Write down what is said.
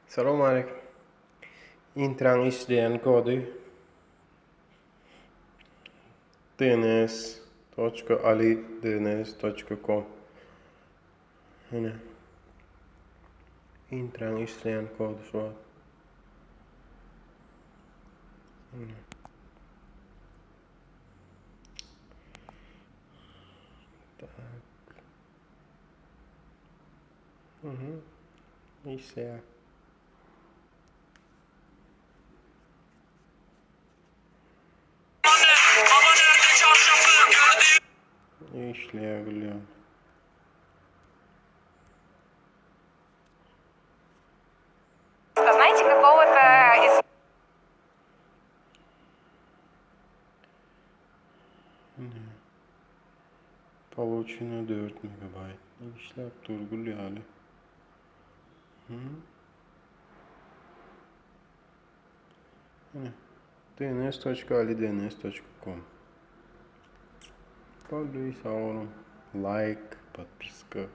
Assalomu alaykum. Intrang ishlayan kodi dns.ali.dns.com. Mana Intrang ishlayan kodi shu. Mana. Tak. Ishlayapti. İşleyebiliyor. Знаете, какого-то из... Получено 4 мегабайt. İşlep turguluyor hali. dns.ali.dns.com. Подписывайся, лайк, подписка.